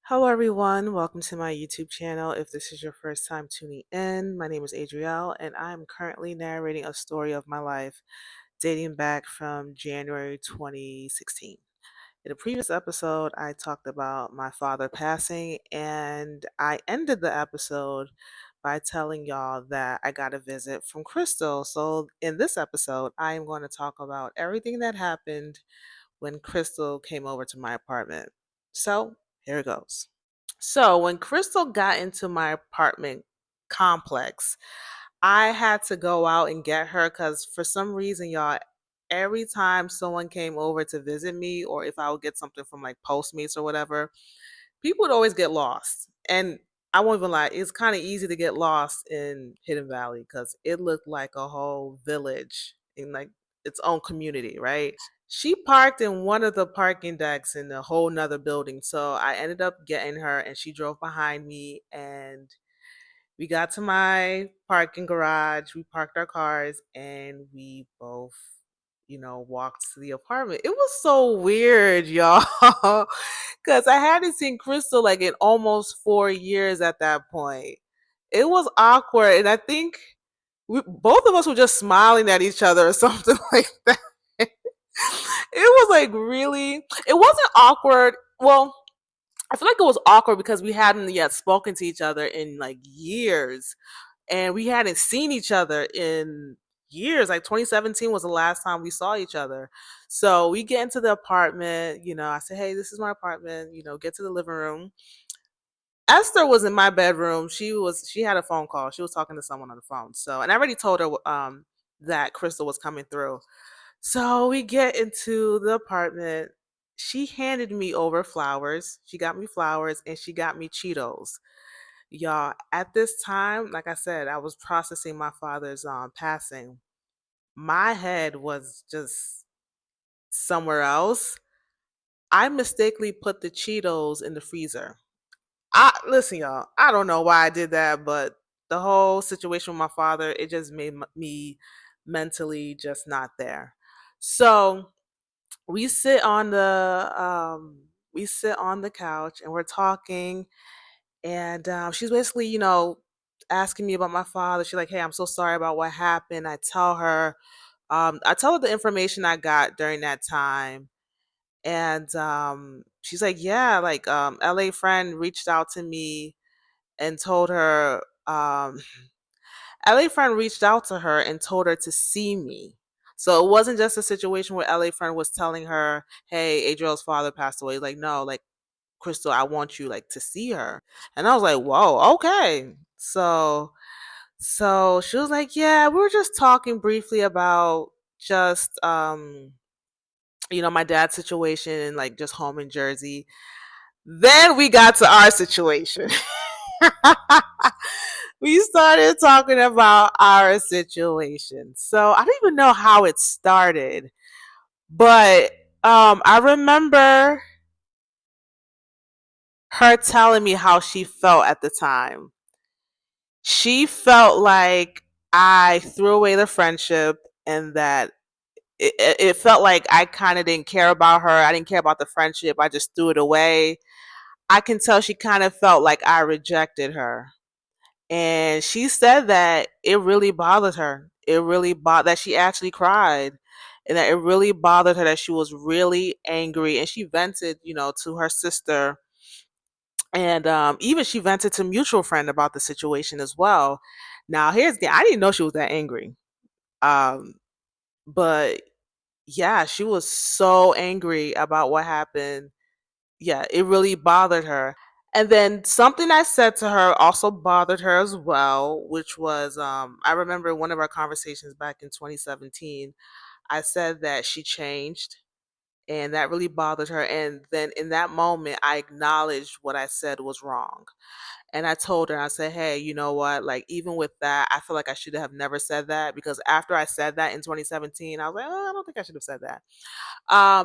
Hello, everyone. Welcome to my YouTube channel. If this is your first time tuning in, my name is Adrielle, and I'm currently narrating a story of my life dating back from January 2016. In a previous episode, I talked about my father passing, and I ended the episode by telling y'all that I got a visit from Crystal. So, in this episode, I am going to talk about everything that happened when Crystal came over to my apartment. So, here it goes. So when Crystal got into my apartment complex, I had to go out and get her because for some reason, y'all, every time someone came over to visit me, or if I would get something from like Postmates or whatever, people would always get lost. And I won't even lie, it's kind of easy to get lost in Hidden Valley because it looked like a whole village in like its own community, right? She parked in one of the parking decks in a whole nother building. So I ended up getting her and she drove behind me and we got to my parking garage. We parked our cars and we both, walked to the apartment. It was so weird, y'all. Cause I hadn't seen Crystal like in almost 4 years at that point. It was awkward. And I think both of us were just smiling at each other or something like that. It was like really, it wasn't awkward. Well, I feel like it was awkward because we hadn't yet spoken to each other in like years and we hadn't seen each other in years. Like 2017 was the last time we saw each other. So we get into the apartment, I said, "Hey, this is my apartment, get to the living room." Esther was in my bedroom. She had a phone call. She was talking to someone on the phone. So, and I already told her that Crystal was coming through. So we get into the apartment. She handed me over flowers. She got me flowers and she got me Cheetos. Y'all, at this time, like I said, I was processing my father's passing. My head was just somewhere else. I mistakenly put the Cheetos in the freezer. I listen, y'all. I don't know why I did that, but the whole situation with my father, it just made me mentally just not there. So we sit on the couch and we're talking and she's basically asking me about my father. She's like, "Hey, I'm so sorry about what happened." I tell her the information I got during that time, and she's like, "Yeah, like LA friend reached out to me and told her LA friend reached out to her and told her to see me." So it wasn't just a situation where LA friend was telling her, "Hey, Adriel's father passed away." Like, no, like, "Crystal, I want you like to see her." And I was like, "Whoa, okay." So she was like, "Yeah, we were just talking briefly about just my dad's situation and like just home in Jersey." Then we got to our situation. We started talking about our situation. So I don't even know how it started, but I remember her telling me how she felt at the time. She felt like I threw away the friendship and that it felt like I kind of didn't care about her. I didn't care about the friendship. I just threw it away. I can tell she kind of felt like I rejected her. And she said that it really bothered her. It really bothered that she actually cried and that it really bothered her that she was really angry and she vented, to her sister and even she vented to mutual friend about the situation as well. Now here's the I didn't know she was that angry. Um but yeah, she was so angry about what happened. Yeah, it really bothered her. And then something I said to her also bothered her as well, which was I remember one of our conversations back in 2017, I said that she changed and that really bothered her, and then in that moment I acknowledged what I said was wrong. And I told her, I said, "Hey, you know what? Like, even with that, I feel like I should have never said that because after I said that in 2017, I was like, oh, I don't think I should have said that."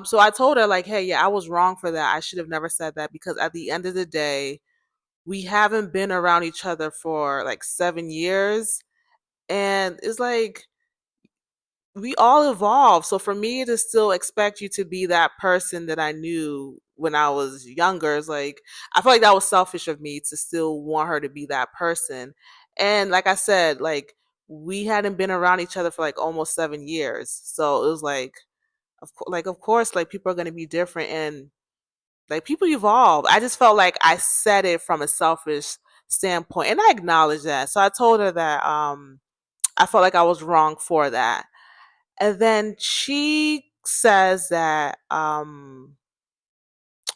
So I told her, like, "Hey, yeah, I was wrong for that. I should have never said that because at the end of the day, we haven't been around each other for like 7 years. And it's like, we all evolve. So for me to still expect you to be that person that I knew when I was younger. It's like I feel like that was selfish of me to still want her to be that person. And like I said, like we hadn't been around each other for like almost 7 years, so it was like, of course, like people are gonna be different, and like people evolve. I just felt like I said it from a selfish standpoint, and I acknowledged that. So I told her that I felt like I was wrong for that. And then she says that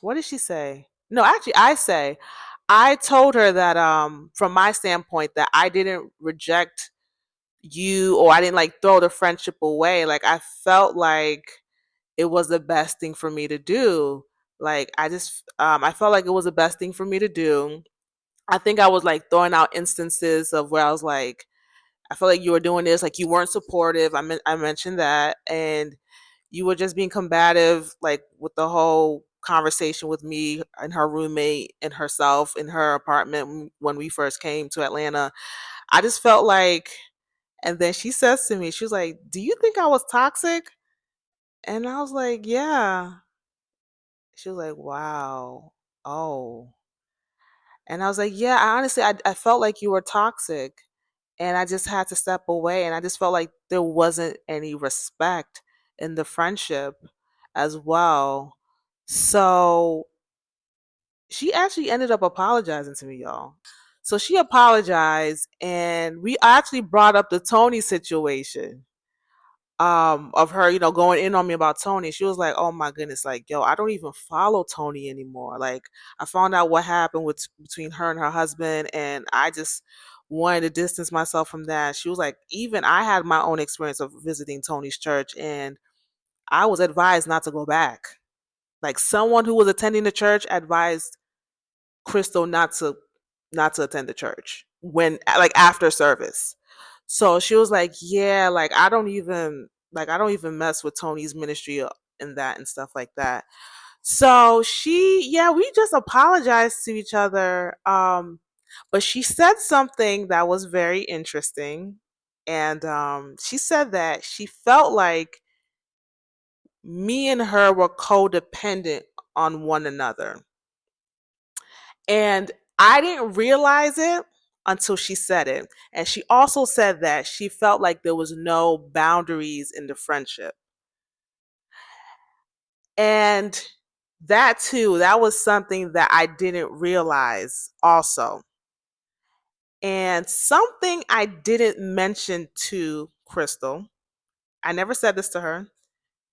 what did she say? No, actually I say I told her that from my standpoint that I didn't reject you, or I didn't like throw the friendship away. Like I felt like it was the best thing for me to do. Like I felt like it was the best thing for me to do. I think I was like throwing out instances of where I was like, I feel like you were doing this, like you weren't supportive. I mentioned that, and you were just being combative, like with the whole conversation with me and her roommate and herself in her apartment when we first came to Atlanta. I just felt like, and then she says to me, she was like, "Do you think I was toxic?" And I was like, "Yeah." She was like, "Wow, oh." And I was like, "Yeah, I felt like you were toxic." And I just had to step away, and I just felt like there wasn't any respect in the friendship as well. So she actually ended up apologizing to me, y'all. So she apologized, and we actually brought up the Tony situation, of her, going in on me about Tony. She was like, "Oh my goodness, like, yo, I don't even follow Tony anymore. Like, I found out what happened with between her and her husband, and I just wanted to distance myself from that." She was like, "Even I had my own experience of visiting Tony's church, and I was advised not to go back. Like, someone who was attending the church advised Crystal not to attend the church when, like, after service." So she was like, "Yeah, like I don't even mess with Tony's ministry and that and stuff like that." So yeah, we just apologized to each other. But she said something that was very interesting, and she said that she felt like me and her were codependent on one another. And I didn't realize it until she said it. And she also said that she felt like there was no boundaries in the friendship. And that too, that was something that I didn't realize also. And something I didn't mention to Crystal, I never said this to her,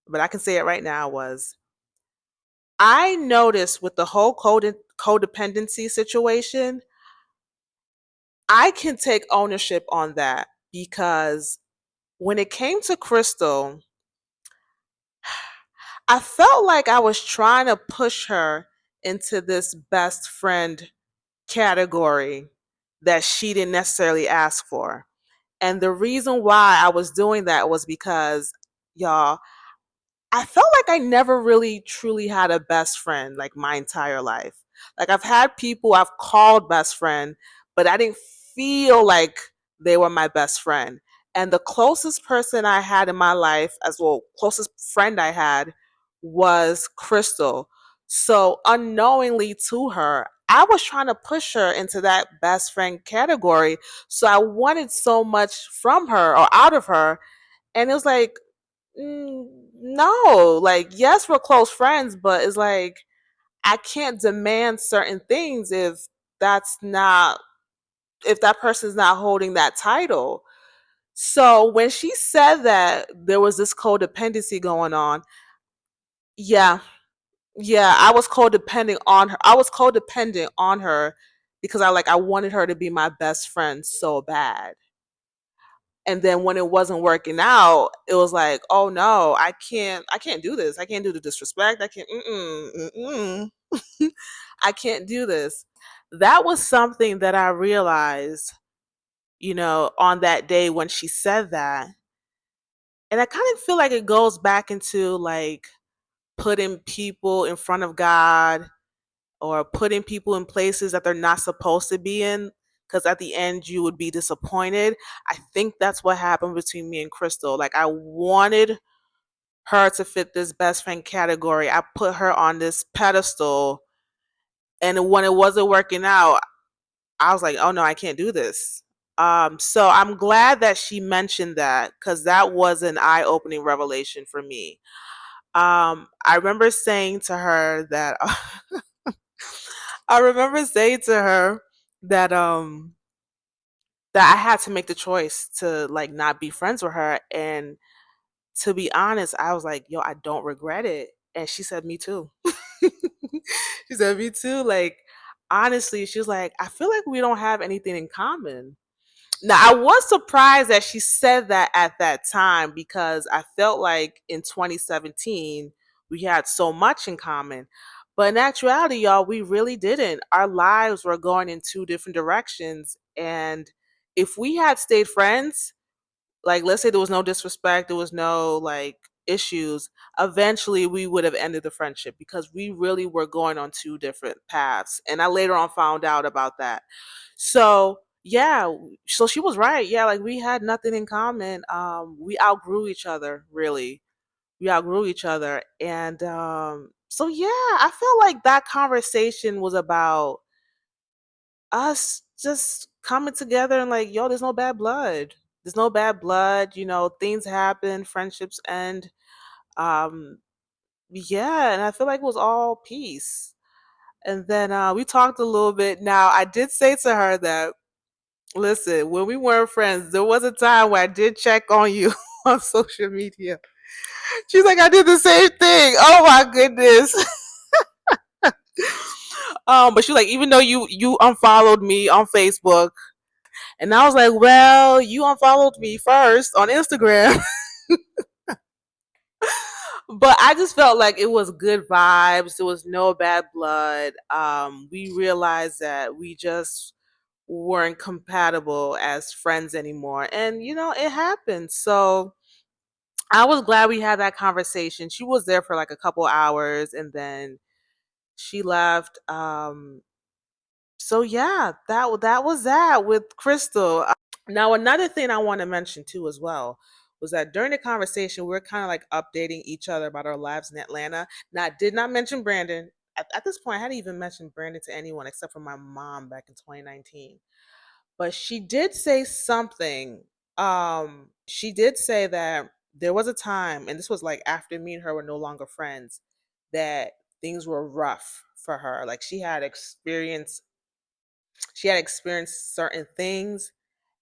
but I can say it right now, was I noticed with the whole codependency situation, I can take ownership on that because when it came to Crystal, I felt like I was trying to push her into this best friend category that she didn't necessarily ask for. And the reason why I was doing that was because, y'all, I felt like I never really truly had a best friend like my entire life. Like I've had people I've called best friend, but I didn't feel like they were my best friend. And the closest person I had in my life, as well, closest friend I had was Crystal. So unknowingly to her, I was trying to push her into that best friend category. So I wanted so much from her or out of her. And it was like, no, like, yes, we're close friends, but it's like I can't demand certain things that's not if that person's not holding that title. So when she said that there was this codependency going on, yeah, yeah, I was codependent on her because I wanted her to be my best friend so bad. And then when it wasn't working out, it was like, oh no, I can't do this. I can't do the disrespect. I can't, I can't do this. That was something that I realized, on that day when she said that. And I kind of feel like it goes back into like putting people in front of God, or putting people in places that they're not supposed to be in, because at the end you would be disappointed. I think that's what happened between me and Crystal. Like I wanted her to fit this best friend category. I put her on this pedestal, and when it wasn't working out, I was like, "Oh no, I can't do this." So I'm glad that she mentioned that because that was an eye-opening revelation for me. I remember saying to her that I remember saying to her that that I had to make the choice to like not be friends with her, and to be honest, I was like, "Yo, I don't regret it." And she said, "Me too." She said, "Me too." Like, honestly, she was like, "I feel like we don't have anything in common." Now, I was surprised that she said that at that time because I felt like in 2017 we had so much in common. But in actuality, y'all, we really didn't. Our lives were going in two different directions. And if we had stayed friends, like let's say there was no disrespect, there was no like issues, eventually we would have ended the friendship because we really were going on two different paths. And I later on found out about that. So yeah, so she was right. Yeah, like we had nothing in common. We outgrew each other, really. We outgrew each other. And so yeah, I felt like that conversation was about us just coming together and like, yo, there's no bad blood. There's no bad blood. You know, things happen, friendships end. Um, yeah, and I feel like it was all peace. And then we talked a little bit. Now, I did say to her that, listen, when we weren't friends, there was a time where I did check on you on social media. She's like, I did the same thing. Oh my goodness. But she's like, even though you unfollowed me on Facebook, and I was like, well, you unfollowed me first on Instagram. But I just felt like it was good vibes. There was no bad blood. We realized that we just weren't compatible as friends anymore. And, you know, it happened. So I was glad we had that conversation. She was there for like a couple hours and then she left. So yeah, that was that with Crystal. Now, another thing I want to mention too, as well, was that during the conversation, we are kind of like updating each other about our lives in Atlanta. Now, I did not mention Brandon. At this point, I hadn't even mentioned Brandon to anyone except for my mom back in 2019. But she did say something. She did say that there was a time, and this was like after me and her were no longer friends, that things were rough for her. Like she had experienced certain things,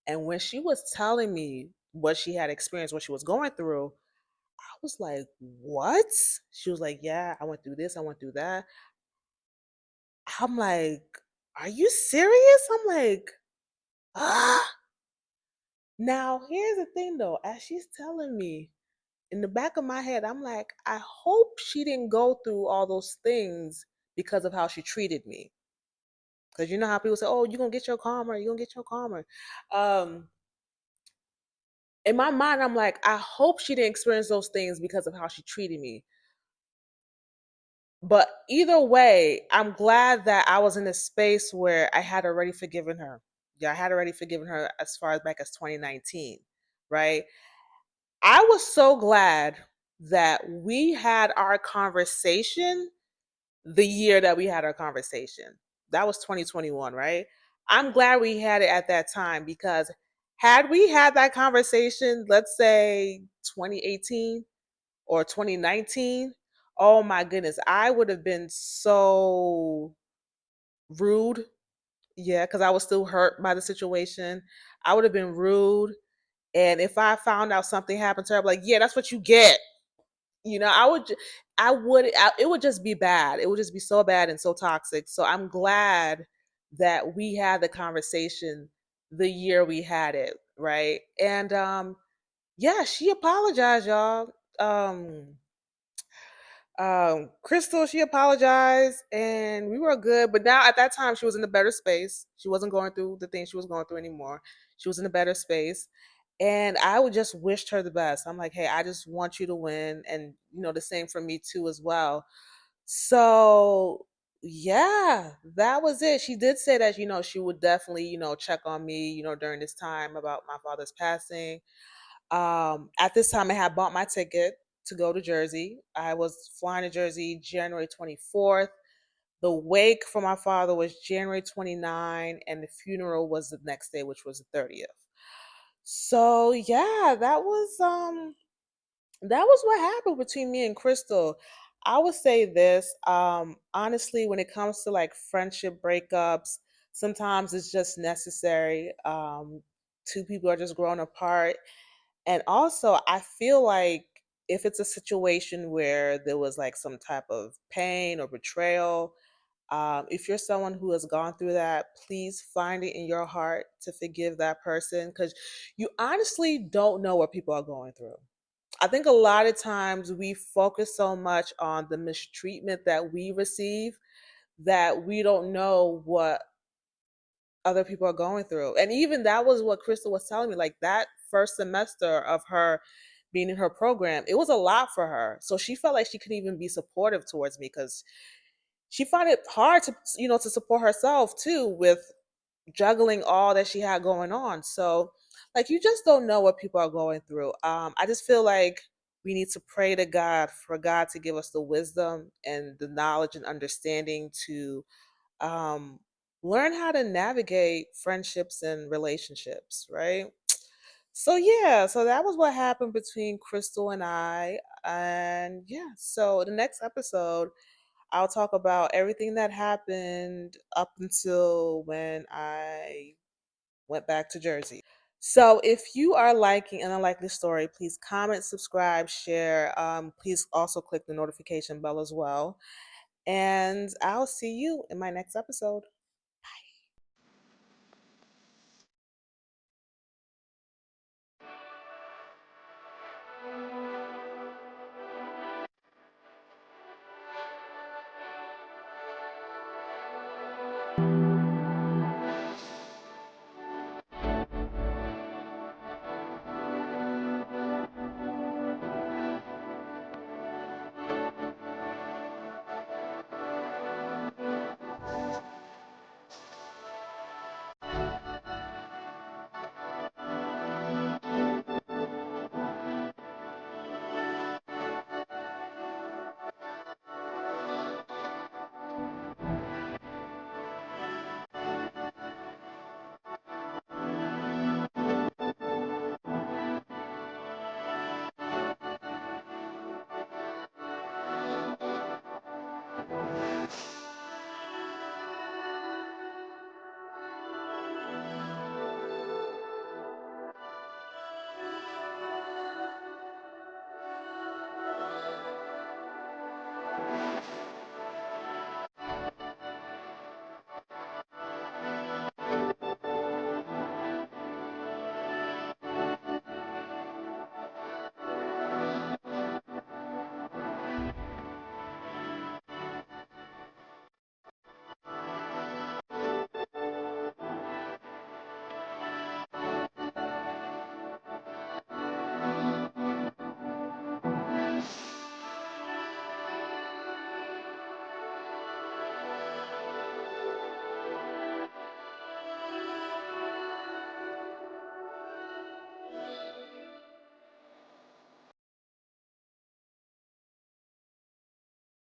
and when she was telling me what she had experienced, what she was going through, I was like, "What?" She was like, "Yeah, I went through this, I went through that." I'm like, "Are you serious?" I'm like, "Ah." Now, here's the thing though, as she's telling me, in the back of my head, I'm like, I hope she didn't go through all those things because of how she treated me. Because you know how people say, "Oh, you're gonna get your karma, you're gonna get your karma." Um, in my mind, I'm like, I hope she didn't experience those things because of how she treated me. But either way, I'm glad that I was in a space where I had already forgiven her. Yeah, I had already forgiven her as far as back as 2019, right? I was so glad that we had our conversation the year that we had our conversation. That was 2021, right? I'm glad we had it at that time because had we had that conversation, let's say 2018 or 2019, oh my goodness, I would have been so rude. Yeah, because I was still hurt by the situation. I would have been rude. And if I found out something happened to her, I'd be like, yeah, that's what you get. You know, it would just be bad. It would just be so bad and so toxic. So I'm glad that we had the conversation the year we had it, right? And yeah, she apologized, y'all. Crystal, she apologized and we were good. But now at that time, she was in a better space. She wasn't going through the things she was going through anymore. She was in a better space. And I would just wished her the best. I'm like, hey, I just want you to win. And, you know, the same for me too, as well. So, yeah, that was it. She did say that, you know, she would definitely, you know, check on me, you know, during this time about my father's passing. At this time, I had bought my ticket to go to Jersey. I was flying to Jersey January 24th. The wake for my father was January 29th, and the funeral was the next day, which was the 30th. So yeah, that was what happened between me and Crystal. I would say this, honestly, when it comes to like friendship breakups, sometimes it's just necessary. Two people are just growing apart. And also, I feel like if it's a situation where there was like some type of pain or betrayal, if you're someone who has gone through that, please find it in your heart to forgive that person because you honestly don't know what people are going through. I think a lot of times we focus so much on the mistreatment that we receive that we don't know what other people are going through. And even that was what Crystal was telling me. Like that first semester of her being in her program, it was a lot for her. So she felt like she couldn't even be supportive towards me because she found it hard to, to support herself too with juggling all that she had going on. So, like, you just don't know what people are going through. I just feel like we need to pray to God for God to give us the wisdom and the knowledge and understanding to um, learn how to navigate friendships and relationships, right? So, yeah, so that was what happened between Crystal and I. And yeah, so the next episode, I'll talk about everything that happened up until when I went back to Jersey. So if you are liking and unliking this story, please comment, subscribe, share. Please also click the notification bell as well. And I'll see you in my next episode.